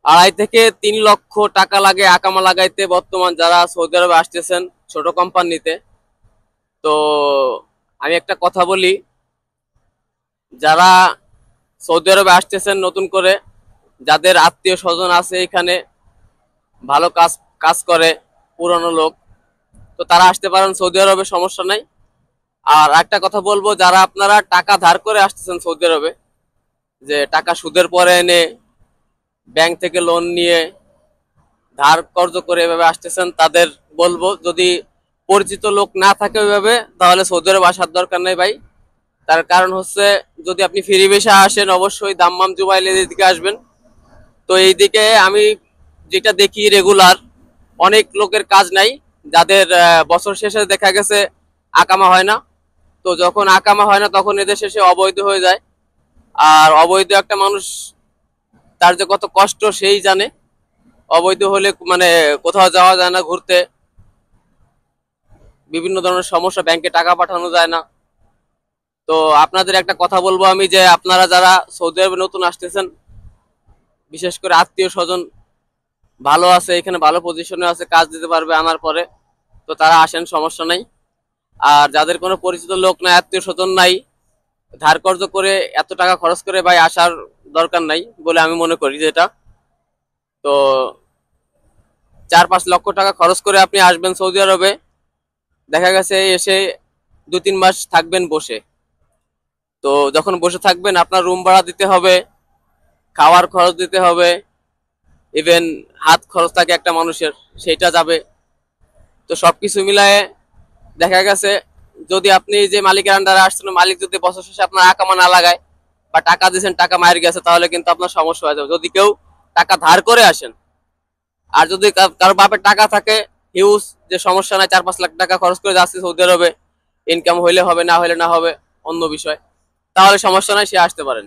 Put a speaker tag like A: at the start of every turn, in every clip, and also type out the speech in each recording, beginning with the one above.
A: 2.5 থেকে 3 লক্ষ টাকা লাগে আকামা লাগাইতে বর্তমান যারা সৌদি আরবে আসতেছেন ছোট কোম্পানিতে। তো আমি একটা কথা বলি, যারা সৌদি আরবে আসতেছেন নতুন করে, যাদের আত্মীয় স্বজন আছে এখানে ভালো কাজ কাজ করে, পুরনো লোক, তো তারা আসতে পারেন সৌদি আরবে, সমস্যা নাই। আর একটা কথা বলবো, যারা আপনারা টাকা ধার করে আসতেছেন সৌদি আরবে, যে টাকা সুদের পরে এনে ব্যাংক থেকে লোন নিয়ে ধার কর্জ করে এভাবে আসতেছেন, তাদের বলবো যদি পরিচিত লোক না থাকে ওইভাবে, তাহলে সৌদি আরব আসার দরকার নেই ভাই। তার কারণ হচ্ছে, যদি আপনি ফ্রি ভিসা আসেন অবশ্যই দাম্মাম জুবাইলের দিকে আসবেন। তো এইদিকে আমি যেটা দেখি রেগুলার, অনেক লোকের কাজ নাই, যাদের বছর শেষে দেখা গেছে আকামা হয় না। তো যখন আকামা হয় না তখন এদের শেষে অবৈধ হয়ে যায়। আর অবৈধ একটা মানুষ, তার যে কত কষ্ট সেই জানে। অবৈধ হলে মানে কোথাও যাওয়া যায় না ঘুরতে, বিভিন্ন ধরনের সমস্যা, ব্যাংকে টাকা পাঠানো যায় না। তো আপনাদের একটা কথা বলবো আমি, যে আপনারা যারা সৌদি আরবে নতুন আসতেছেন, বিশেষ করে আত্মীয় স্বজন ভালো আছে এখানে, ভালো পজিশনে আছে, কাজ দিতে পারবে আনার পরে, তো তারা আসেন, সমস্যা নাই। আর যাদের কোনো পরিচিত লোক নাই, আত্মীয় স্বজন নাই, ধার কর্জ করে এত টাকা খরচ করে ভাই আসার দরকার নাই বলে আমি মনে করি যেটা। তো 4-5 লক্ষ টাকা খরচ করে আপনি আসবেন সৌদি আরবে, দেখা গেছে এসে 2-3 মাস থাকবেন বসে। তো যখন বসে থাকবেন আপনার রুম ভাড়া দিতে হবে, খাওয়ার খরচ দিতে হবে, ইভেন হাত খরচ থাকে একটা মানুষের, সেটা যাবে। তো সবকিছু মিলায়ে দেখা গেছে, যদি আপনি যে মালিকের আন্ডারে আসছেন, মালিক যদি বছর শেষে আপনার আকামা না লাগায় বা টাকা দিয়েছেন টাকা মায়ের গেছে, তাহলে কিন্তু আপনার সমস্যা হয়ে যাবে, যদি কেউ টাকা ধার করে আসেন। আর যদি কারো বাপের টাকা থাকে হিউজ, যে সমস্যা নাই, 4-5 লাখ টাকা খরচ করে যাচ্ছে সৌদি আরবে, ইনকাম হইলে হবে, না হইলে না হবে, অন্য বিষয়, তাহলে সমস্যা নাই, সে আসতে পারেন।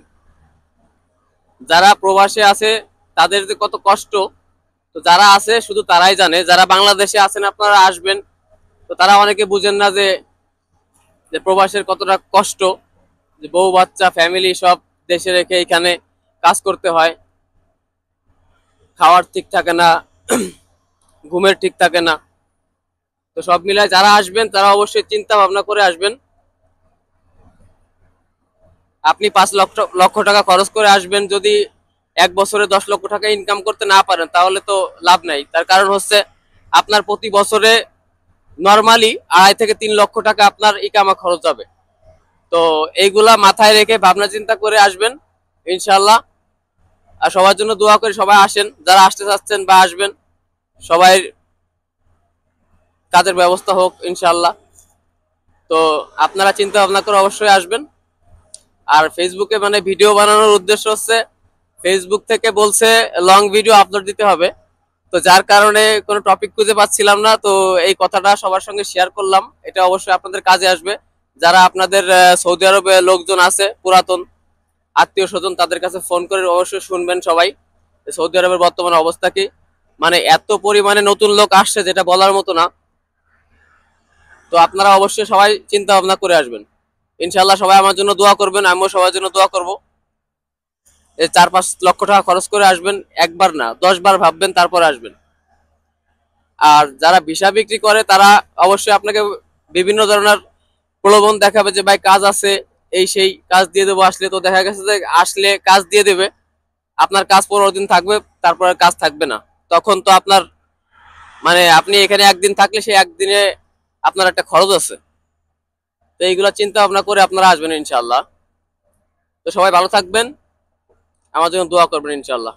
A: যারা প্রবাসে আছে তাদের যে কত কষ্ট, তো যারা আছে শুধু তারাই জানে। যারা বাংলাদেশে আছেন আপনারা আসবেন, তো তারা অনেকে বুঝেন না যে যে প্রবাসের কতটা কষ্ট, যে বউ বাচ্চা ফ্যামিলি সব দেশে রেখে এখানে কাজ করতে হয়, খাওয়ার ঠিক থাকে না, ঘুমের ঠিক থাকে না। তো সব মিলায় যারা আসবেন তারা অবশ্যই চিন্তা ভাবনা করে আসবেন। আপনি 5 লক্ষ টাকা খরচ করে আসবেন, যদি 1 বছরে 10 লক্ষ টাকা ইনকাম করতে না পারেন, তাহলে তো লাভ নাই। তার কারণ হচ্ছে, আপনার প্রতি বছরে নর্মালি 2.5 থেকে 3 লক্ষ টাকা আপনার ইকামা খরচ যাবে। তো এইগুলা মাথায় রেখে ভাবনা চিন্তা করে আসবেন ইনশাল্লাহ। আর সবার জন্য দোয়া করে, সবাই আসেন, যারা আসতে চাচ্ছেন বা আসবেন, সবাই কাজের ব্যবস্থা হোক ইনশাল্লাহ। তো আপনারা চিন্তা ভাবনা করে অবশ্যই আসবেন। আর ফেসবুকে মানে ভিডিও বানানোর উদ্দেশ্য হচ্ছে, ফেসবুক থেকে বলছে লং ভিডিও আপলোড দিতে হবে, তো যার কারণে কোনো টপিক খুঁজে পাচ্ছিলাম না। তো এই কথাটা সবার সঙ্গে শেয়ার করলাম, এটা অবশ্যই আপনাদের কাজে আসবে। যারা আপনাদের সৌদি আরবে লোকজন আছে পুরাতন আত্মীয় স্বজন, তাদের কাছে ফোন করে অবশ্যই শুনবেন সবাই সৌদি আরবের বর্তমান অবস্থা কি। মানে এত পরিমাণে নতুন লোক আসছে যেটা বলার মতো না। তো আপনারা অবশ্যই সবাই চিন্তা ভাবনা করে আসবেন ইনশাল্লাহ। সবাই আমার জন্য দোয়া করবেন, আমিও সবার জন্য দোয়া করব। এই 4-5 লক্ষ টাকা খরচ করে আসবেন, একবার না 10 বার ভাববেন তারপর আসবেন। আর যারা ভিসা বিক্রি করে তারা অবশ্যই আপনাকে বিভিন্ন ধরনের প্রলোভন দেখাবে, যে ভাই কাজ আছে, এই সেই কাজ দিয়ে দেবো আসলে। তো দেখা গেছে যে আসলে কাজ দিয়ে দেবে, আপনার কাজ 15 দিন থাকবে, তারপরে কাজ থাকবে না। তখন তো আপনার মানে আপনি এখানে একদিন থাকলে সেই একদিনে আপনার একটা খরচ আছে। তো এইগুলা চিন্তা ভাবনা করে আপনারা আসবেন ইনশাল্লাহ। তো সবাই ভালো থাকবেন, আমার জন্য দোয়া করবেন ইনশাল্লাহ।